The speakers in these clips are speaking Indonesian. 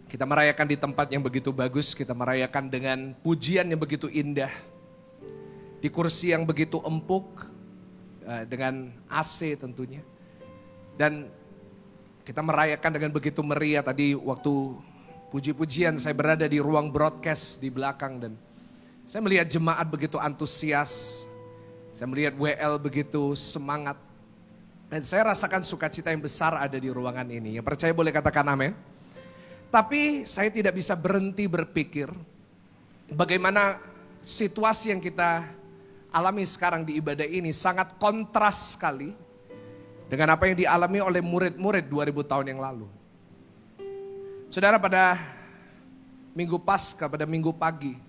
Kita merayakan di tempat yang begitu bagus, kita merayakan dengan pujian yang begitu indah. Di kursi yang begitu empuk, dengan AC tentunya. Dan kita merayakan dengan begitu meriah. Tadi waktu puji-pujian saya berada di ruang broadcast di belakang. Dan saya melihat jemaat begitu antusias. Saya melihat WL begitu semangat. Dan saya rasakan sukacita yang besar ada di ruangan ini. Yang percaya boleh katakan amin. Tapi saya tidak bisa berhenti berpikir bagaimana situasi yang kita alami sekarang di ibadah ini sangat kontras sekali dengan apa yang dialami oleh murid-murid 2000 tahun yang lalu. Saudara, pada Minggu Paskah, pada Minggu pagi,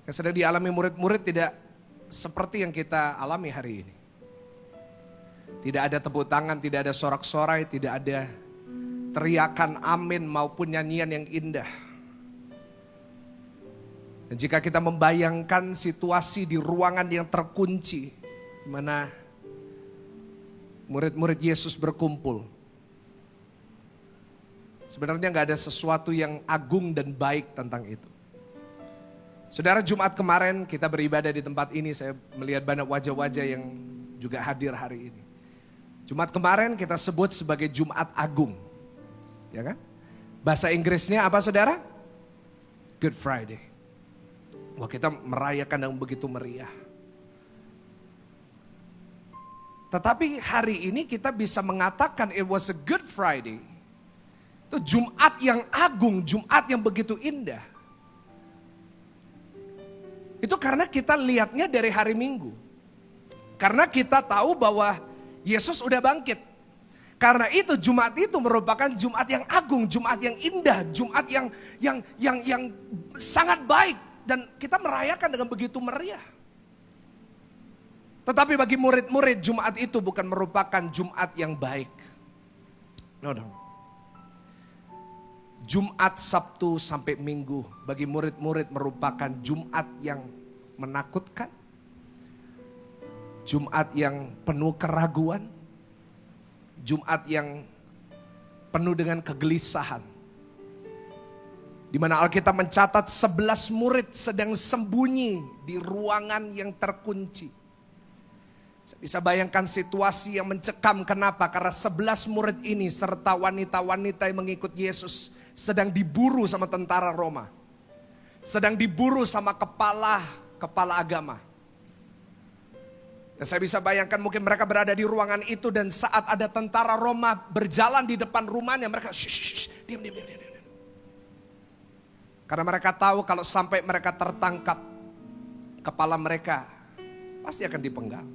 yang sedang dialami murid-murid tidak seperti yang kita alami hari ini. Tidak ada tepuk tangan, tidak ada sorak-sorai, tidak ada teriakan amin maupun nyanyian yang indah. Dan jika kita membayangkan situasi di ruangan yang terkunci, di mana murid-murid Yesus berkumpul, sebenarnya gak ada sesuatu yang agung dan baik tentang itu. Saudara, Jumat kemarin kita beribadah di tempat ini, saya melihat banyak wajah-wajah yang juga hadir hari ini. Jumat kemarin kita sebut sebagai Jumat Agung. Ya kan? Bahasa Inggrisnya apa saudara? Good Friday. Wah, kita merayakan yang begitu meriah. Tetapi hari ini kita bisa mengatakan it was a Good Friday. Itu Jumat yang agung, Jumat yang begitu indah. Itu karena kita lihatnya dari hari Minggu. Karena kita tahu bahwa Yesus udah bangkit. Karena itu Jumat itu merupakan Jumat yang agung, Jumat yang indah, Jumat yang sangat baik. Dan kita merayakan dengan begitu meriah. Tetapi bagi murid-murid Jumat itu bukan merupakan Jumat yang baik. No. Jumat, Sabtu sampai Minggu bagi murid-murid merupakan Jumat yang menakutkan. Jumat yang penuh keraguan. Jumat yang penuh dengan kegelisahan. Di mana Alkitab mencatat 11 murid sedang sembunyi di ruangan yang terkunci. Saya bisa bayangkan situasi yang mencekam. Kenapa? Karena 11 murid ini serta wanita-wanita yang mengikut Yesus sedang diburu sama tentara Roma. Sedang diburu sama kepala agama. Dan saya bisa bayangkan mungkin mereka berada di ruangan itu dan saat ada tentara Roma berjalan di depan rumahnya, mereka diam. Karena mereka tahu kalau sampai mereka tertangkap, kepala mereka pasti akan dipenggal.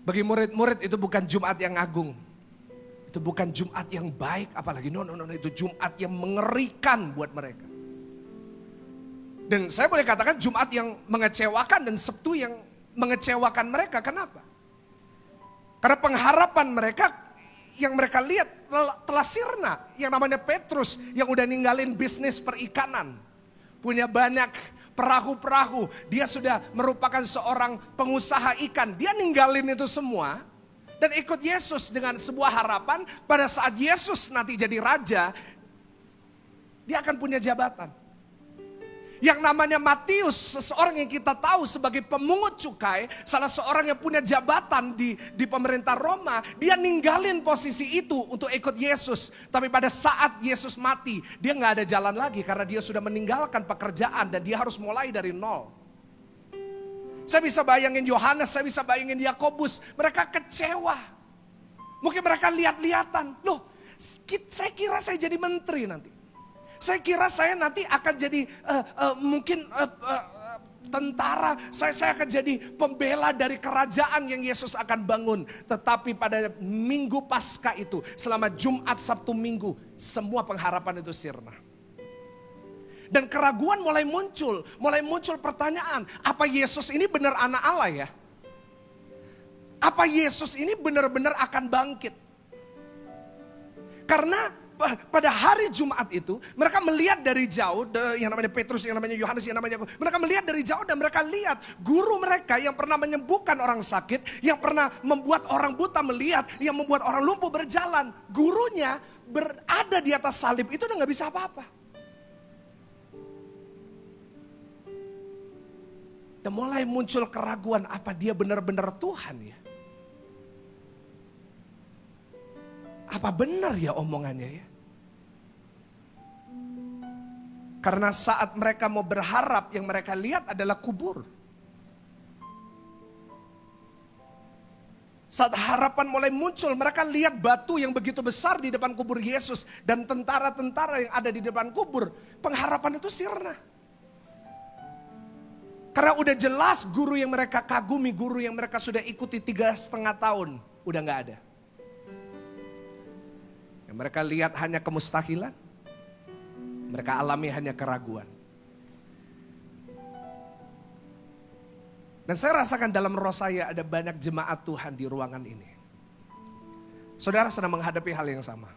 Bagi murid-murid itu bukan Jumat yang agung. Itu bukan Jumat yang baik, apalagi no, itu Jumat yang mengerikan buat mereka. Dan saya boleh katakan Jumat yang mengecewakan dan Sabtu yang mengecewakan mereka. Kenapa? Karena pengharapan mereka yang mereka lihat telah sirna. Yang namanya Petrus yang udah ninggalin bisnis perikanan. Punya banyak perahu-perahu. Dia sudah merupakan seorang pengusaha ikan. Dia ninggalin itu semua. Dan ikut Yesus dengan sebuah harapan pada saat Yesus nanti jadi raja. Dia akan punya jabatan. Yang namanya Matius, seseorang yang kita tahu sebagai pemungut cukai, salah seorang yang punya jabatan di pemerintah Roma, dia ninggalin posisi itu untuk ikut Yesus. Tapi pada saat Yesus mati, dia gak ada jalan lagi karena dia sudah meninggalkan pekerjaan dan dia harus mulai dari nol. Saya bisa bayangin Yohanes, saya bisa bayangin Yakobus, mereka kecewa. Mungkin mereka lihat-lihatan, loh saya kira saya jadi menteri nanti. Saya kira saya nanti akan jadi mungkin tentara. Saya akan jadi pembela dari kerajaan yang Yesus akan bangun. Tetapi pada Minggu Paskah itu, selama Jumat, Sabtu, Minggu, semua pengharapan itu sirna. Dan keraguan mulai muncul pertanyaan, apa Yesus ini benar anak Allah ya? Apa Yesus ini benar-benar akan bangkit? Karena pada hari Jumat itu, mereka melihat dari jauh, yang namanya Petrus, yang namanya Yohanes, yang namanya Yakobus. Mereka melihat dari jauh dan mereka lihat guru mereka yang pernah menyembuhkan orang sakit, yang pernah membuat orang buta melihat, yang membuat orang lumpuh berjalan. Gurunya berada di atas salib itu udah gak bisa apa-apa. Dan mulai muncul keraguan, apa dia benar-benar Tuhan ya? Apa benar ya omongannya ya? Karena saat mereka mau berharap, yang mereka lihat adalah kubur. Saat harapan mulai muncul, mereka lihat batu yang begitu besar di depan kubur Yesus. Dan tentara-tentara yang ada di depan kubur. Pengharapan itu sirna. Karena udah jelas guru yang mereka kagumi, guru yang mereka sudah ikuti 3,5 tahun. Udah gak ada. Yang mereka lihat hanya kemustahilan. Mereka alami hanya keraguan. Dan saya rasakan dalam roh saya ada banyak jemaat Tuhan di ruangan ini. Saudara sedang menghadapi hal yang sama.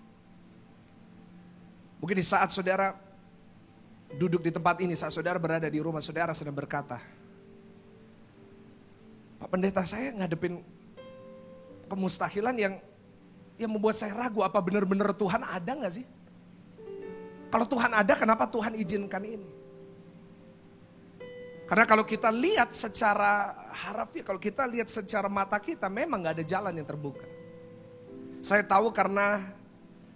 Mungkin di saat saudara duduk di tempat ini, saat saudara berada di rumah, saudara sedang berkata, Pak Pendeta, saya ngadepin kemustahilan yang membuat saya ragu, apa benar-benar Tuhan ada gak sih? Kalau Tuhan ada, kenapa Tuhan izinkan ini? Karena kalau kita lihat secara harafiah, kalau kita lihat secara mata kita, memang gak ada jalan yang terbuka. Saya tahu karena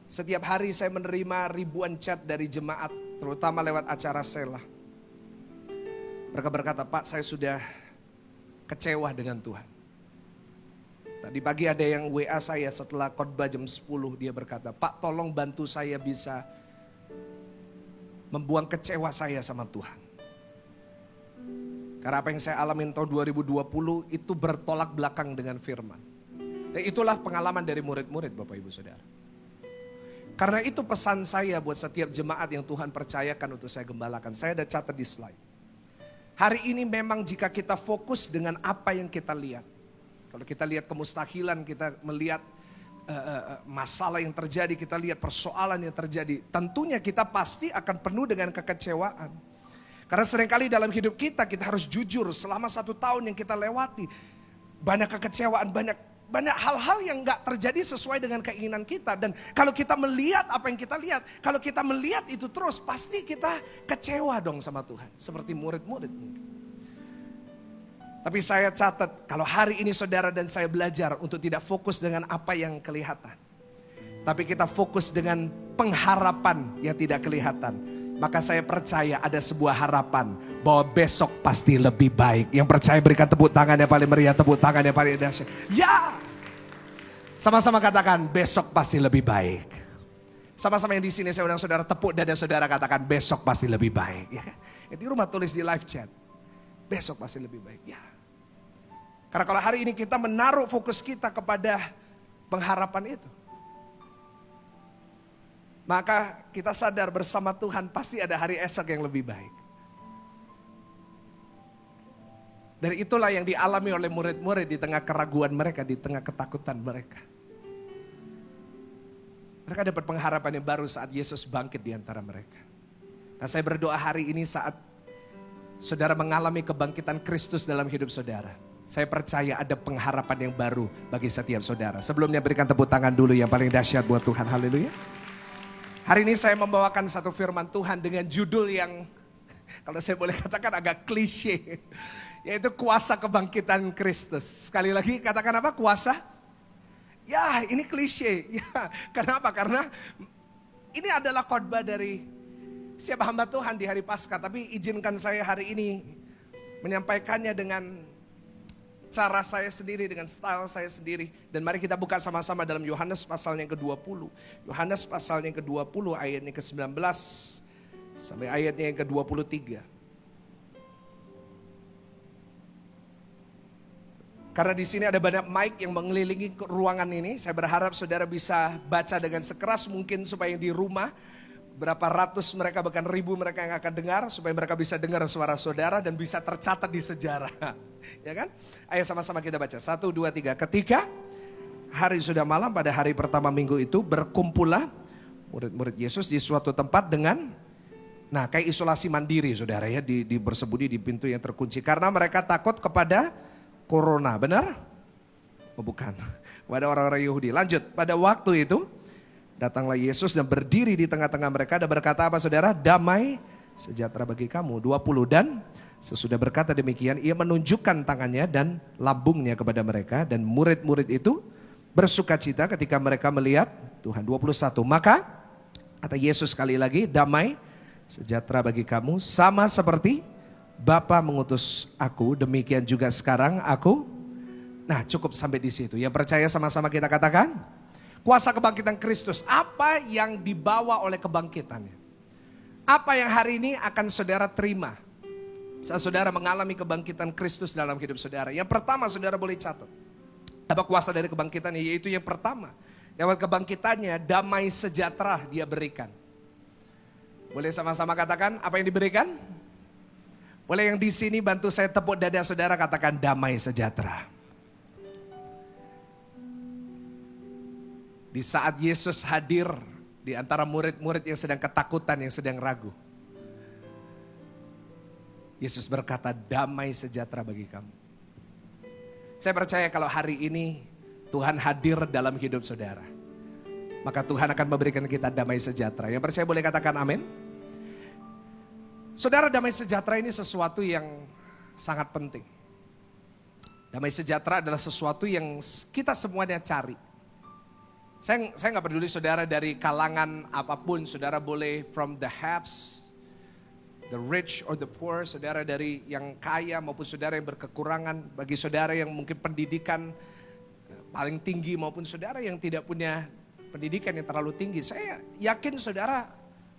setiap hari saya menerima ribuan chat dari jemaat, terutama lewat acara Selah. Mereka berkata, Pak, saya sudah kecewa dengan Tuhan. Tadi pagi ada yang WA saya setelah khotbah jam 10, dia berkata, Pak, tolong bantu saya bisa membuang kecewa saya sama Tuhan. Karena apa yang saya alamin tahun 2020 itu bertolak belakang dengan firman. Dan itulah pengalaman dari murid-murid Bapak Ibu Saudara. Karena itu pesan saya buat setiap jemaat yang Tuhan percayakan untuk saya gembalakan. Saya ada catat di slide. Hari ini memang jika kita fokus dengan apa yang kita lihat. Kalau kita lihat kemustahilan, kita melihat masalah yang terjadi, kita lihat persoalan yang terjadi. Tentunya kita pasti akan penuh dengan kekecewaan. Karena seringkali dalam hidup kita harus jujur, selama 1 tahun yang kita lewati, banyak kekecewaan, banyak hal-hal yang gak terjadi sesuai dengan keinginan kita. Dan kalau kita melihat apa yang kita lihat, kalau kita melihat itu terus, pasti kita kecewa dong sama Tuhan. Seperti murid-murid mungkin. Tapi saya catat, kalau hari ini saudara dan saya belajar untuk tidak fokus dengan apa yang kelihatan. Tapi kita fokus dengan pengharapan yang tidak kelihatan. Maka saya percaya ada sebuah harapan bahwa besok pasti lebih baik. Yang percaya berikan tepuk tangan yang paling meriah, tepuk tangan yang paling dahsyat. Ya! Sama-sama katakan besok pasti lebih baik. Sama-sama yang di sini saya undang saudara, tepuk dada saudara, katakan besok pasti lebih baik. Ya kan? Di rumah tulis di live chat, besok pasti lebih baik. Ya. Karena kalau hari ini kita menaruh fokus kita kepada pengharapan itu, maka kita sadar bersama Tuhan pasti ada hari esok yang lebih baik. Dan itulah yang dialami oleh murid-murid di tengah keraguan mereka, di tengah ketakutan mereka. Mereka dapat pengharapan yang baru saat Yesus bangkit di antara mereka. Nah, saya berdoa hari ini saat saudara mengalami kebangkitan Kristus dalam hidup saudara. Saya percaya ada pengharapan yang baru bagi setiap saudara. Sebelumnya berikan tepuk tangan dulu yang paling dahsyat buat Tuhan. Haleluya. Hari ini saya membawakan satu firman Tuhan dengan judul yang kalau saya boleh katakan agak klise. Yaitu kuasa kebangkitan Kristus. Sekali lagi katakan apa? Kuasa? Ya, ini klise. Ya, kenapa? Karena ini adalah khotbah dari siapa hamba Tuhan di hari Paskah. Tapi izinkan saya hari ini menyampaikannya dengan cara saya sendiri, dengan style saya sendiri. Dan mari kita buka sama-sama dalam Yohanes pasalnya yang ke-20. Yohanes pasalnya yang ke-20 ayatnya ke-19 sampai ayatnya yang ke-23. Karena di sini ada banyak mic yang mengelilingi ruangan ini. Saya berharap saudara bisa baca dengan sekeras mungkin supaya di rumah berapa ratus mereka bahkan ribu mereka yang akan dengar, supaya mereka bisa dengar suara saudara dan bisa tercatat di sejarah. Ya kan? Ayo sama-sama kita baca. 1, 2, 3. Ketika hari sudah malam pada hari pertama minggu itu, berkumpullah Murid-murid Yesus di suatu tempat dengan, nah kayak isolasi mandiri saudara ya, bersembunyi di pintu yang terkunci. Karena mereka takut kepada corona, benar? Oh bukan, kepada orang-orang Yahudi. Lanjut, pada waktu itu datanglah Yesus dan berdiri di tengah-tengah mereka dan berkata apa saudara? Damai sejahtera bagi kamu. 20, dan sesudah berkata demikian, ia menunjukkan tangannya dan lambungnya kepada mereka. Dan murid-murid itu bersukacita ketika mereka melihat Tuhan. 21, maka kata Yesus sekali lagi, damai sejahtera bagi kamu, sama seperti Bapa mengutus aku, demikian juga sekarang aku. Nah cukup sampai di situ. Yang percaya sama-sama kita katakan, kuasa kebangkitan Kristus. Apa yang dibawa oleh kebangkitannya? Apa yang hari ini akan saudara terima saat saudara mengalami kebangkitan Kristus dalam hidup saudara? Yang pertama saudara boleh catat, apa kuasa dari kebangkitannya? Yaitu yang pertama, lewat kebangkitannya damai sejahtera dia berikan. Boleh sama-sama katakan apa yang diberikan? Boleh yang di sini bantu saya tepuk dada saudara, katakan damai sejahtera. Di saat Yesus hadir di antara murid-murid yang sedang ketakutan, yang sedang ragu, Yesus berkata damai sejahtera bagi kamu. Saya percaya kalau hari ini Tuhan hadir dalam hidup saudara, maka Tuhan akan memberikan kita damai sejahtera. Yang percaya boleh katakan amin. Saudara, damai sejahtera ini sesuatu yang sangat penting. Damai sejahtera adalah sesuatu yang kita semuanya cari. Saya nggak peduli saudara dari kalangan apapun, saudara boleh from the haves, the rich or the poor, saudara dari yang kaya maupun saudara yang berkekurangan, bagi saudara yang mungkin pendidikan paling tinggi maupun saudara yang tidak punya pendidikan yang terlalu tinggi. Saya yakin saudara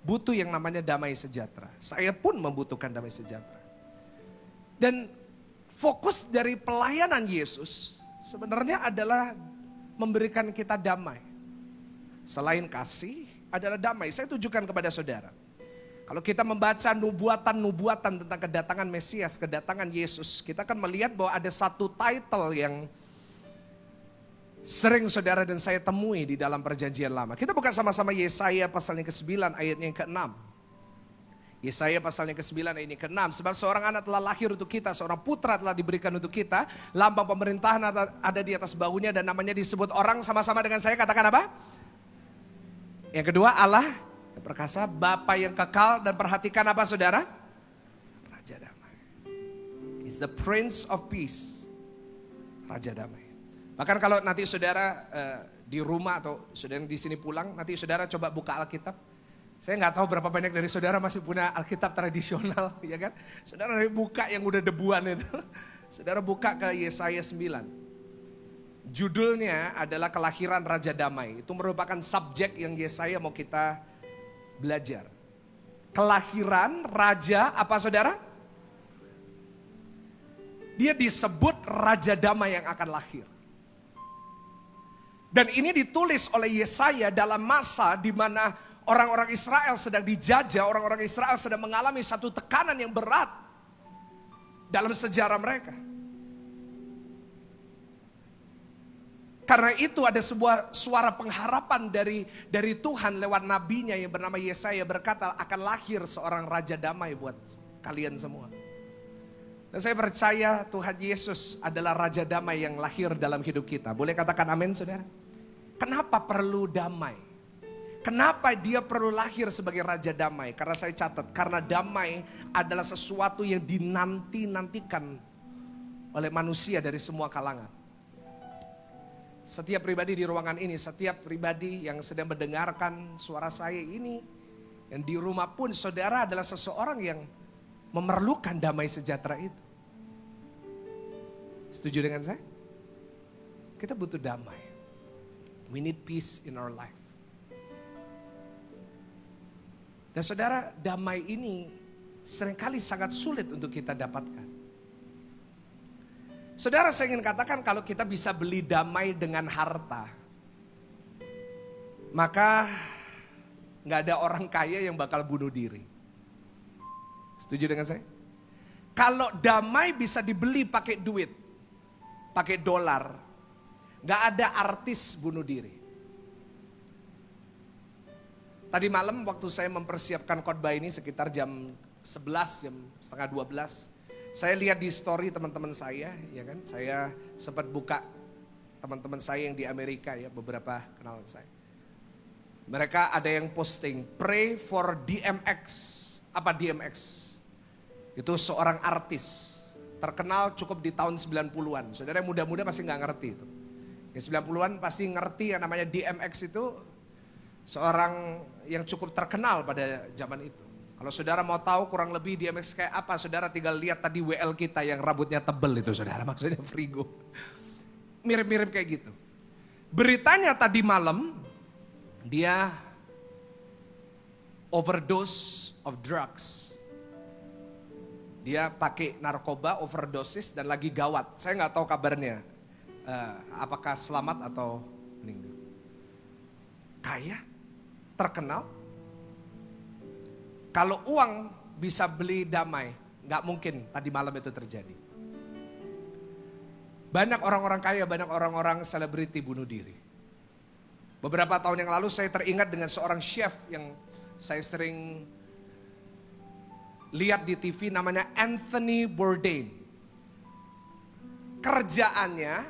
butuh yang namanya damai sejahtera. Saya pun membutuhkan damai sejahtera. Dan fokus dari pelayanan Yesus sebenarnya adalah memberikan kita damai. Selain kasih adalah damai. Saya tunjukkan kepada saudara. Kalau kita membaca nubuatan-nubuatan tentang kedatangan Mesias, kedatangan Yesus, kita akan melihat bahwa ada satu title yang sering saudara dan saya temui di dalam perjanjian lama. Kita buka sama-sama Yesaya pasalnya ke-9 ayatnya yang ke-6. Yesaya pasalnya ke-9 ayatnya ke-6. Sebab seorang anak telah lahir untuk kita, seorang putra telah diberikan untuk kita. Lambang pemerintahan ada di atas bahunya dan namanya disebut orang. Sama-sama dengan saya katakan apa? Yang kedua, Allah yang perkasa, Bapa yang kekal, dan perhatikan apa saudara? Raja damai. He's the Prince of Peace. Raja damai. Bahkan kalau nanti saudara di rumah atau saudara di sini pulang, nanti saudara coba buka Alkitab. Saya nggak tahu berapa banyak dari saudara masih punya Alkitab tradisional, ya kan? Saudara buka yang udah debuan itu. Saudara buka ke Yesaya 9. Judulnya adalah Kelahiran Raja Damai. Itu merupakan subjek yang Yesaya mau kita belajar. Kelahiran Raja apa saudara? Dia disebut Raja Damai yang akan lahir. Dan ini ditulis oleh Yesaya dalam masa di mana orang-orang Israel sedang dijajah, orang-orang Israel sedang mengalami satu tekanan yang berat dalam sejarah mereka. Karena itu ada sebuah suara pengharapan dari Tuhan lewat nabinya yang bernama Yesaya, berkata akan lahir seorang Raja Damai buat kalian semua. Dan saya percaya Tuhan Yesus adalah Raja Damai yang lahir dalam hidup kita. Boleh katakan amin saudara? Kenapa perlu damai? Kenapa dia perlu lahir sebagai Raja Damai? Karena saya catat, karena damai adalah sesuatu yang dinanti-nantikan oleh manusia dari semua kalangan. Setiap pribadi di ruangan ini, setiap pribadi yang sedang mendengarkan suara saya ini, yang di rumah pun saudara adalah seseorang yang memerlukan damai sejahtera itu. Setuju dengan saya? Kita butuh damai. We need peace in our life. Dan saudara, damai ini seringkali sangat sulit untuk kita dapatkan. Saudara, saya ingin katakan kalau kita bisa beli damai dengan harta, maka gak ada orang kaya yang bakal bunuh diri. Setuju dengan saya? Kalau damai bisa dibeli pakai duit, pakai dolar, gak ada artis bunuh diri. Tadi malam waktu saya mempersiapkan khotbah ini sekitar jam 11, jam setengah 12. Saya lihat di story teman-teman saya, ya kan. Saya sempat buka teman-teman saya yang di Amerika ya, beberapa kenalan saya. Mereka ada yang posting, pray for DMX. Apa DMX? Itu seorang artis, terkenal cukup di tahun 90-an. Saudara yang muda-muda pasti nggak ngerti itu. Yang 90-an pasti ngerti yang namanya DMX itu. Seorang yang cukup terkenal pada zaman itu. Kalau saudara mau tahu kurang lebih DMX kayak apa, saudara tinggal lihat tadi WL kita yang rambutnya tebel itu saudara, maksudnya Frigo. Mirip-mirip kayak gitu. Beritanya tadi malam, dia overdose of drugs. Dia pakai narkoba, overdosis dan lagi gawat. Saya nggak tahu kabarnya, apakah selamat atau meninggal. Kaya, terkenal. Kalau uang bisa beli damai, nggak mungkin tadi malam itu terjadi. Banyak orang-orang kaya, banyak orang-orang selebriti bunuh diri. Beberapa tahun yang lalu saya teringat dengan seorang chef yang saya sering lihat di TV, namanya Anthony Bourdain. Kerjaannya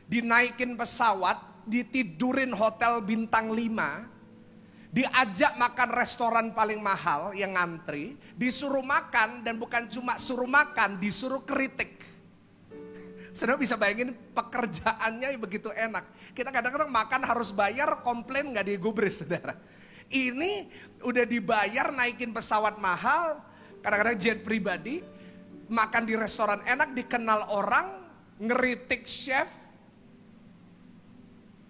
dinaikin pesawat, ditidurin hotel bintang 5, diajak makan restoran paling mahal yang ngantri, disuruh makan dan bukan cuma suruh makan, disuruh kritik. Saudara bisa bayangin pekerjaannya begitu enak. Kita kadang-kadang makan harus bayar, komplain gak digubris saudara. Ini udah dibayar naikin pesawat mahal, kadang-kadang jet pribadi, makan di restoran enak, dikenal orang, ngeritik chef.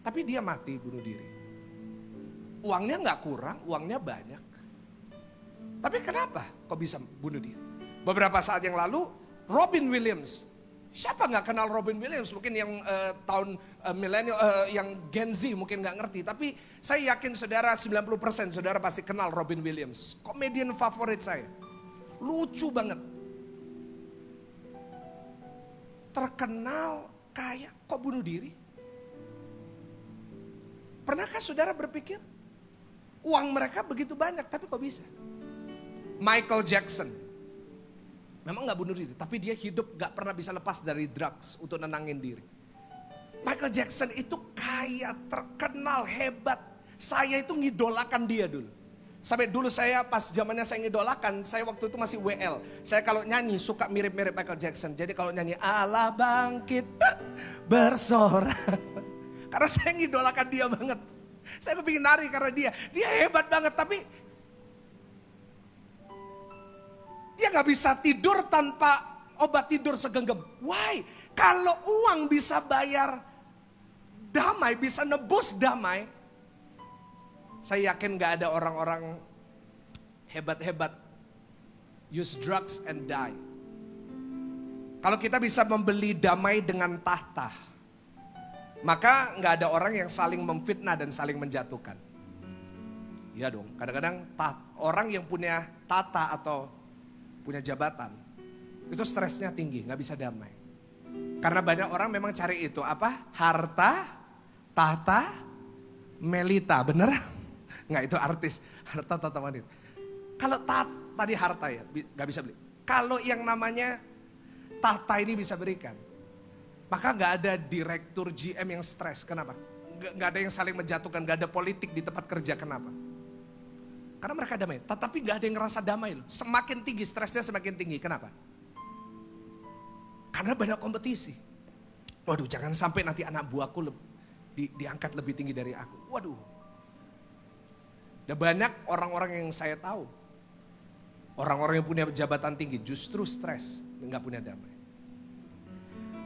Tapi dia mati bunuh diri. Uangnya gak kurang, uangnya banyak. Tapi kenapa kok bisa bunuh diri? Beberapa saat yang lalu, Robin Williams. Siapa gak kenal Robin Williams? Mungkin yang tahun milenial, yang Gen Z mungkin gak ngerti. Tapi saya yakin saudara 90% saudara pasti kenal Robin Williams. Komedian favorit saya. Lucu banget. Terkenal, kaya, kok bunuh diri? Pernahkah saudara berpikir? Uang mereka begitu banyak, tapi kok bisa? Michael Jackson. Memang gak bunuh diri, tapi dia hidup gak pernah bisa lepas dari drugs untuk nenangin diri. Michael Jackson itu kaya, terkenal, hebat. Saya itu ngidolakan dia dulu. Sampai dulu saya pas zamannya saya ngidolakan, saya waktu itu masih WL. Saya kalau nyanyi suka mirip-mirip Michael Jackson. Jadi kalau nyanyi Allah bangkit bersorak. Karena saya ngidolakan dia banget. Saya kepingin nari karena dia hebat banget, tapi dia gak bisa tidur tanpa obat tidur segenggam. Why? Kalau uang bisa bayar damai, bisa nebus damai, saya yakin gak ada orang-orang hebat-hebat use drugs and die. Kalau kita bisa membeli damai dengan tahta, maka nggak ada orang yang saling memfitnah dan saling menjatuhkan. Ya dong, kadang-kadang orang yang punya tata atau punya jabatan, itu stresnya tinggi, nggak bisa damai. Karena banyak orang memang cari itu, apa? Harta, tahta, melita, bener? Nggak, itu artis, harta, tahta, wanita. Kalau tadi harta ya, nggak bisa beli. Kalau yang namanya tahta ini bisa berikan, maka gak ada direktur GM yang stres. Kenapa? Gak ada yang saling menjatuhkan, gak ada politik di tempat kerja. Kenapa? Karena mereka damai. Tetapi gak ada yang ngerasa damai loh. Semakin tinggi, stresnya semakin tinggi. Kenapa? Karena banyak kompetisi. Waduh, jangan sampai nanti anak buahku diangkat lebih tinggi dari aku. Waduh. Dan banyak orang-orang yang saya tahu, orang-orang yang punya jabatan tinggi justru stres, gak punya damai.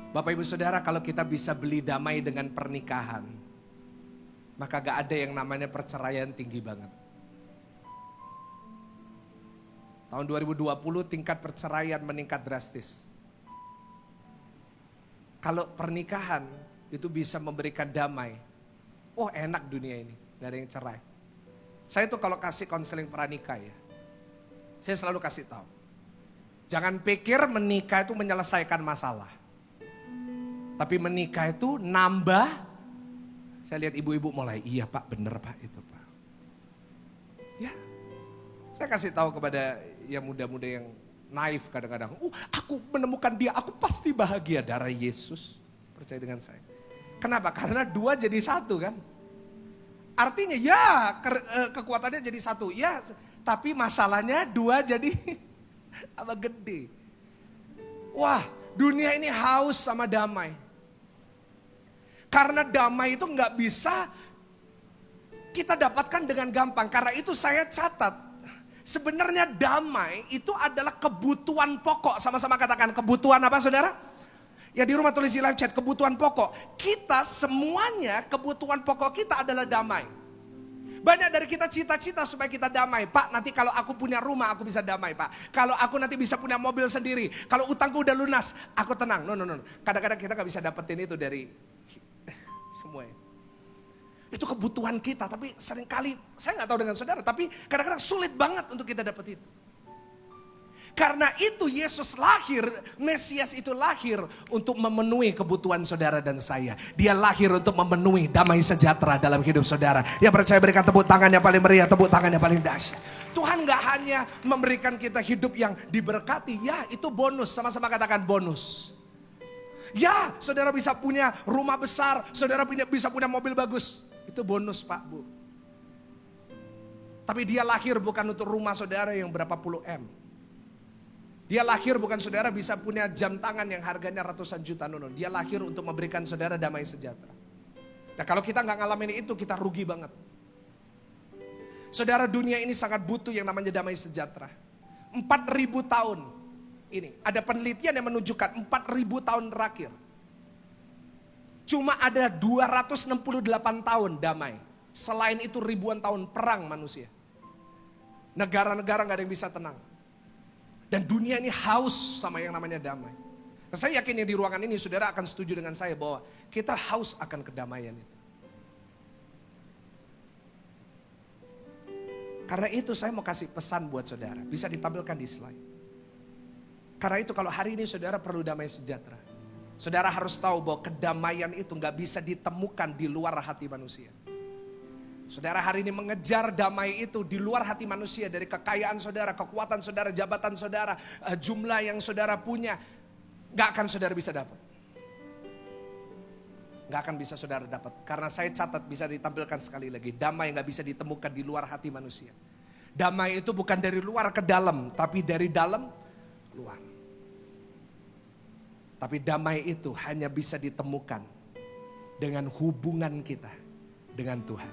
Bapak ibu saudara, kalau kita bisa beli damai dengan pernikahan, maka gak ada yang namanya perceraian tinggi banget. Tahun 2020 tingkat perceraian meningkat drastis. Kalau pernikahan itu bisa memberikan damai, oh enak dunia ini, gak ada yang cerai. Saya tuh kalau kasih konseling pranikah ya, saya selalu kasih tahu, jangan pikir menikah itu menyelesaikan masalah. Tapi menikah itu nambah. Saya lihat ibu-ibu mulai, iya pak, bener pak itu pak. Saya kasih tahu kepada yang muda-muda yang naif kadang-kadang. Aku menemukan dia, aku pasti bahagia. Darah Yesus, percaya dengan saya. Kenapa? Karena dua jadi satu kan. Artinya ya kekuatannya jadi satu. Ya, tapi masalahnya dua jadi apa gede. Wah, dunia ini haus sama damai. Karena damai itu nggak bisa kita dapatkan dengan gampang. Karena itu saya catat. Sebenarnya damai itu adalah kebutuhan pokok. Sama-sama katakan kebutuhan apa saudara? Ya di rumah tulis di live chat, kebutuhan pokok. Kita semuanya kebutuhan pokok kita adalah damai. Banyak dari kita cita-cita supaya kita damai. Pak, nanti kalau aku punya rumah aku bisa damai Pak. Kalau aku nanti bisa punya mobil sendiri. Kalau utangku udah lunas, aku tenang. No. Kadang-kadang kita gak bisa dapetin itu dari semuanya. Itu kebutuhan kita, tapi seringkali, saya nggak tahu dengan saudara, tapi kadang-kadang sulit banget untuk kita dapat itu. Karena itu Yesus lahir, Mesias itu lahir untuk memenuhi kebutuhan saudara dan saya. Dia lahir untuk memenuhi damai sejahtera dalam hidup saudara. Yang percaya berikan tepuk tangan yang paling meriah, tepuk tangan yang paling dahsyat. Tuhan nggak hanya memberikan kita hidup yang diberkati, ya itu bonus, sama-sama katakan bonus. Ya, saudara bisa punya rumah besar, saudara bisa punya mobil bagus. Itu bonus Pak Bu. Tapi dia lahir bukan untuk rumah saudara yang berapa puluh M. Dia lahir bukan saudara bisa punya jam tangan yang harganya ratusan juta. No. Dia lahir untuk memberikan saudara damai sejahtera. Nah kalau kita nggak ngalamin itu kita rugi banget. Saudara, dunia ini sangat butuh yang namanya damai sejahtera. 4.000 tahun ini ada penelitian yang menunjukkan 4.000 tahun terakhir. Cuma ada 268 tahun damai. Selain itu ribuan tahun perang manusia. Negara-negara gak ada yang bisa tenang. Dan dunia ini haus sama yang namanya damai. Nah, saya yakin yang di ruangan ini saudara akan setuju dengan saya bahwa kita haus akan kedamaian itu. Karena itu saya mau kasih pesan buat saudara. Bisa ditampilkan di slide. Karena itu kalau hari ini saudara perlu damai sejahtera. Saudara harus tahu bahwa kedamaian itu gak bisa ditemukan di luar hati manusia. Saudara hari ini mengejar damai itu di luar hati manusia. Dari kekayaan saudara, kekuatan saudara, jabatan saudara, jumlah yang saudara punya. Gak akan saudara bisa dapat. Gak akan bisa saudara dapat. Karena saya catat bisa ditampilkan sekali lagi. Damai gak bisa ditemukan di luar hati manusia. Damai itu bukan dari luar ke dalam, tapi dari dalam keluar. Tapi damai itu hanya bisa ditemukan dengan hubungan kita dengan Tuhan.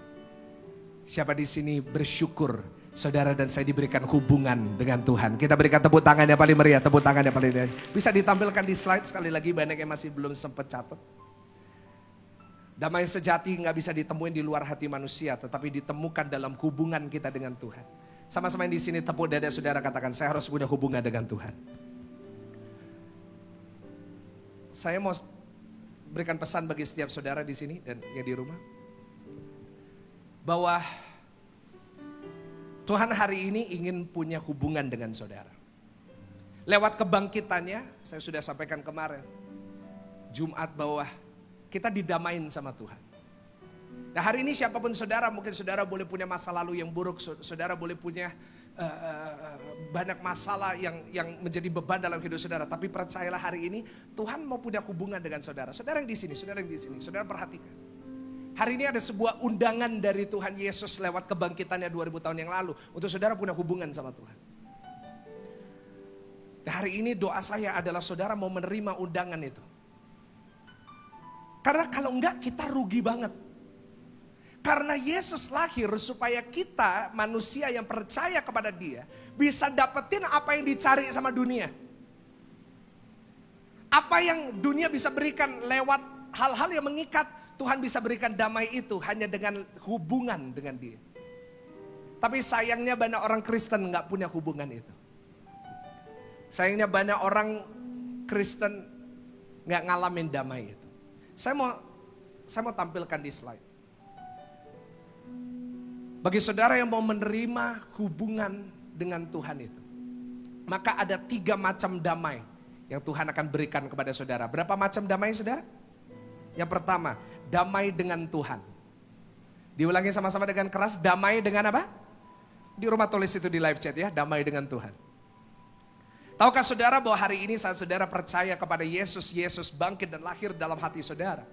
Siapa di sini bersyukur saudara dan saya diberikan hubungan dengan Tuhan? Kita berikan tepuk tangan yang paling meriah, tepuk tangan yang paling meriah. Bisa ditampilkan di slide sekali lagi, banyak yang masih belum sempat catat. Damai sejati nggak bisa ditemuin di luar hati manusia, tetapi ditemukan dalam hubungan kita dengan Tuhan. Sama-sama yang di sini tepuk dada saudara katakan, saya harus punya hubungan dengan Tuhan. Saya mau berikan pesan bagi setiap saudara di sini dan yang di rumah. Bahwa Tuhan hari ini ingin punya hubungan dengan saudara. Lewat kebangkitannya, saya sudah sampaikan kemarin. Jumat bahwa kita didamain sama Tuhan. Nah hari ini siapapun saudara, mungkin saudara boleh punya masa lalu yang buruk. Saudara boleh punya banyak masalah yang menjadi beban dalam hidup saudara. Tapi percayalah hari ini Tuhan mau punya hubungan dengan saudara. Saudara yang di sini, saudara yang di sini, saudara perhatikan. Hari ini ada sebuah undangan dari Tuhan Yesus lewat kebangkitannya 2000 tahun yang lalu. Untuk saudara punya hubungan sama Tuhan. Nah, hari ini doa saya adalah saudara mau menerima undangan itu. Karena kalau enggak kita rugi banget. Karena Yesus lahir supaya kita manusia yang percaya kepada Dia bisa dapetin apa yang dicari sama dunia. Apa yang dunia bisa berikan lewat hal-hal yang mengikat, Tuhan bisa berikan damai itu hanya dengan hubungan dengan Dia. Tapi sayangnya banyak orang Kristen gak punya hubungan itu. Sayangnya banyak orang Kristen gak ngalamin damai itu. Saya mau tampilkan di slide. Bagi saudara yang mau menerima hubungan dengan Tuhan itu, maka ada 3 macam damai yang Tuhan akan berikan kepada saudara. Berapa macam damai saudara? Yang pertama, damai dengan Tuhan. Diulangi sama-sama dengan keras, damai dengan apa? Di rumah tulis itu di live chat ya, damai dengan Tuhan. Tahukah saudara bahwa hari ini saat saudara percaya kepada Yesus, Yesus bangkit dan lahir dalam hati saudara.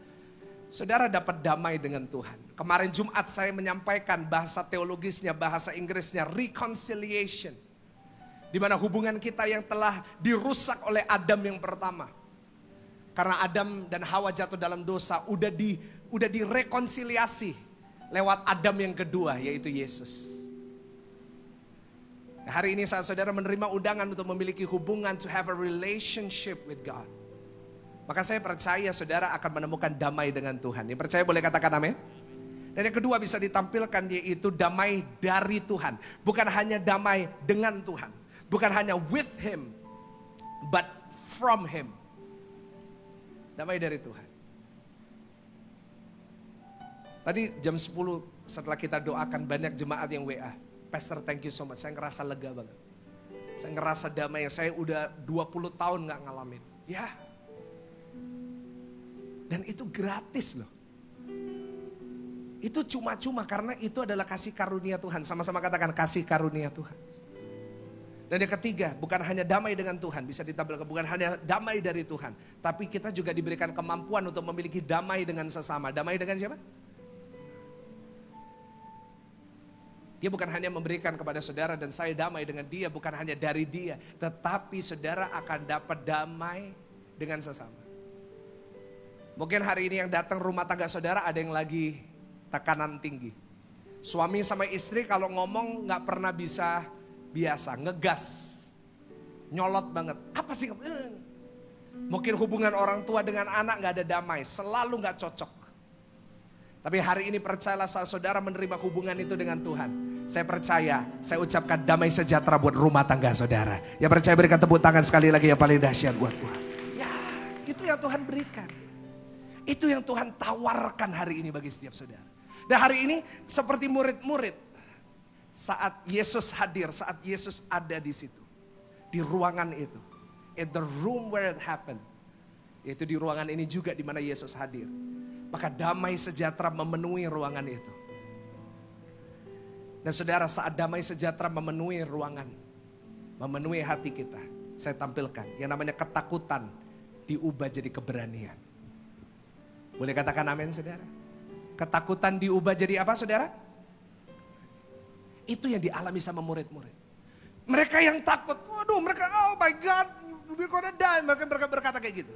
Saudara dapat damai dengan Tuhan. Kemarin Jumat saya menyampaikan bahasa teologisnya, bahasa Inggrisnya, reconciliation. Di mana hubungan kita yang telah dirusak oleh Adam yang pertama. Karena Adam dan Hawa jatuh dalam dosa, udah direkonsiliasi lewat Adam yang kedua, yaitu Yesus. Hari ini saat saudara menerima undangan untuk memiliki hubungan, to have a relationship with God, maka saya percaya saudara akan menemukan damai dengan Tuhan. Yang percaya boleh katakan amin. Dan yang kedua bisa ditampilkan, yaitu damai dari Tuhan. Bukan hanya damai dengan Tuhan, bukan hanya with Him, but from Him. Damai dari Tuhan. Tadi jam 10 setelah kita doakan, banyak jemaat yang WA. Pastor, thank you so much. Saya ngerasa lega banget. Saya ngerasa damai. Saya udah 20 tahun gak ngalamin. Ya. Dan itu gratis loh. Itu cuma-cuma karena itu adalah kasih karunia Tuhan. Sama-sama katakan kasih karunia Tuhan. Dan yang ketiga, bukan hanya damai dengan Tuhan. Bisa ditampilkan, bukan hanya damai dari Tuhan. Tapi kita juga diberikan kemampuan untuk memiliki damai dengan sesama. Damai dengan siapa? Dia bukan hanya memberikan kepada saudara dan saya damai dengan dia, bukan hanya dari dia. Tetapi saudara akan dapat damai dengan sesama. Mungkin hari ini yang datang rumah tangga saudara ada yang lagi tekanan tinggi. Suami sama istri kalau ngomong gak pernah bisa biasa, ngegas. Nyolot banget. Apa sih? Mungkin hubungan orang tua dengan anak gak ada damai, selalu gak cocok. Tapi hari ini percayalah saat saudara menerima hubungan itu dengan Tuhan. Saya percaya, saya ucapkan damai sejahtera buat rumah tangga saudara. Yang percaya berikan tepuk tangan sekali lagi yang paling dahsyat buat Tuhan. Ya, itu yang Tuhan berikan. Itu yang Tuhan tawarkan hari ini bagi setiap saudara. Dan hari ini seperti murid-murid. Saat Yesus hadir, saat Yesus ada di situ. Di ruangan itu. In the room where it happened. Yaitu di ruangan ini juga di mana Yesus hadir. Maka damai sejahtera memenuhi ruangan itu. Dan saudara, saat damai sejahtera memenuhi ruangan, memenuhi hati kita, saya tampilkan yang namanya ketakutan diubah jadi keberanian. Boleh katakan amin saudara? Ketakutan diubah jadi apa saudara? Itu yang dialami sama murid-murid. Mereka yang takut, waduh mereka, oh my God, we're gonna die. Mereka berkata kayak gitu.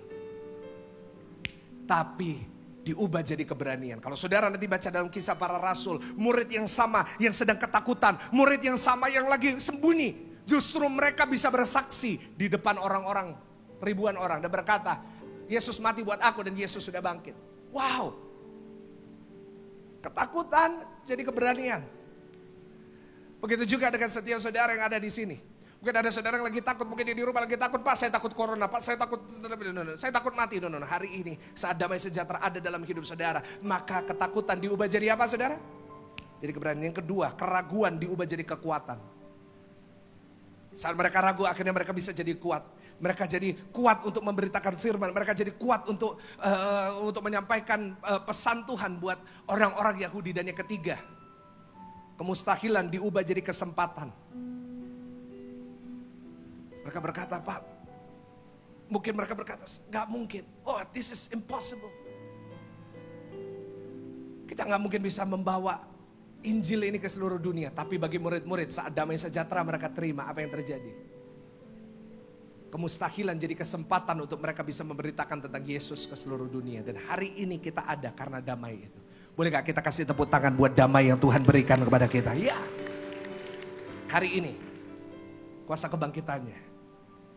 Tapi diubah jadi keberanian. Kalau saudara nanti baca dalam Kisah Para Rasul, murid yang sama yang sedang ketakutan, murid yang sama yang lagi sembunyi, justru mereka bisa bersaksi di depan orang-orang, ribuan orang, dan berkata, Yesus mati buat aku dan Yesus sudah bangkit. Wow. Ketakutan jadi keberanian. Begitu juga dengan setiap saudara yang ada di sini. Mungkin ada saudara yang lagi takut, mungkin dia di rumah lagi takut, Pak saya takut corona, Pak saya takut mati. No. Hari ini saat damai sejahtera ada dalam hidup saudara, maka ketakutan diubah jadi apa saudara? Jadi keberanian. Yang kedua, keraguan diubah jadi kekuatan. Saat mereka ragu akhirnya mereka bisa jadi kuat. Mereka jadi kuat untuk memberitakan firman, mereka jadi kuat untuk menyampaikan pesan Tuhan buat orang-orang Yahudi. Dan yang ketiga, kemustahilan diubah jadi kesempatan. Mereka berkata, Pak, mungkin mereka berkata, gak mungkin. Oh, this is impossible. Kita gak mungkin bisa membawa Injil ini ke seluruh dunia. Tapi bagi murid-murid saat damai sejahtera mereka terima apa yang terjadi. Kemustahilan jadi kesempatan untuk mereka bisa memberitakan tentang Yesus ke seluruh dunia. Dan hari ini kita ada karena damai itu. Boleh gak kita kasih tepuk tangan buat damai yang Tuhan berikan kepada kita? Ya. Hari ini kuasa kebangkitannya,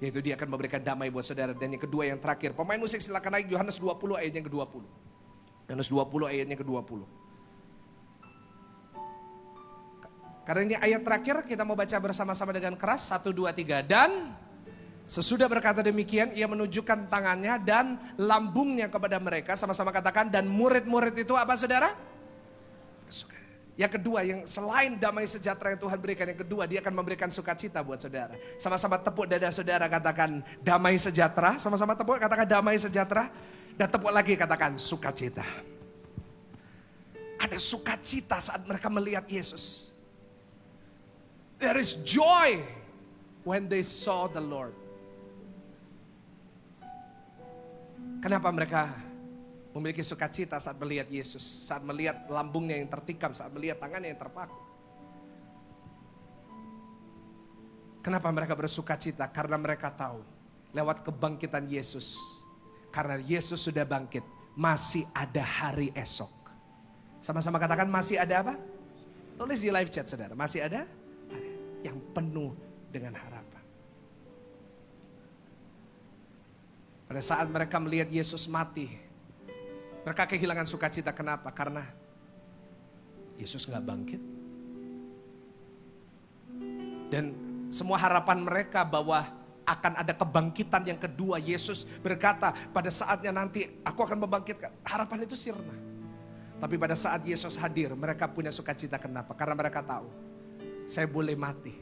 yaitu dia akan memberikan damai buat saudara. Dan yang kedua yang terakhir, pemain musik silakan naik Yohanes 20 ayatnya ke-20. Yohanes 20 ayatnya ke-20. Karena ini ayat terakhir kita mau baca bersama-sama dengan keras. 1, 2, 3. Dan sesudah berkata demikian ia menunjukkan tangannya dan lambungnya kepada mereka. Sama-sama katakan, dan murid-murid itu apa saudara? Yang kedua, yang selain damai sejahtera yang Tuhan berikan, yang kedua dia akan memberikan sukacita buat saudara. Sama-sama tepuk dada saudara, katakan damai sejahtera. Sama-sama tepuk, katakan damai sejahtera. Dan tepuk lagi, katakan sukacita. Ada sukacita saat mereka melihat Yesus. There is joy when they saw the Lord. Kenapa mereka memiliki sukacita saat melihat Yesus, saat melihat lambungnya yang tertikam, saat melihat tangannya yang terpaku? Kenapa mereka bersukacita? Karena mereka tahu lewat kebangkitan Yesus, karena Yesus sudah bangkit, masih ada hari esok. Sama-sama katakan, masih ada apa? Tulis di live chat saudara, masih ada hari yang penuh dengan harapan. Pada saat mereka melihat Yesus mati, mereka kehilangan sukacita. Kenapa? Karena Yesus gak bangkit. Dan semua harapan mereka bahwa akan ada kebangkitan yang kedua. Yesus berkata pada saatnya nanti aku akan membangkitkan. Harapan itu sirna. Tapi pada saat Yesus hadir, mereka punya sukacita. Kenapa? Karena mereka tahu, saya boleh mati,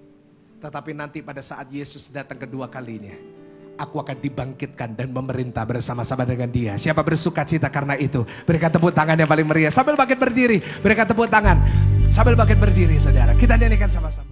tetapi nanti pada saat Yesus datang kedua kalinya, aku akan dibangkitkan dan memerintah bersama-sama dengan Dia. Siapa bersukacita karena itu? Berikan tepuk tangan yang paling meriah. Sambil bangkit berdiri, berikan tepuk tangan. Sambil bangkit berdiri saudara. Kita nyanyikan sama-sama.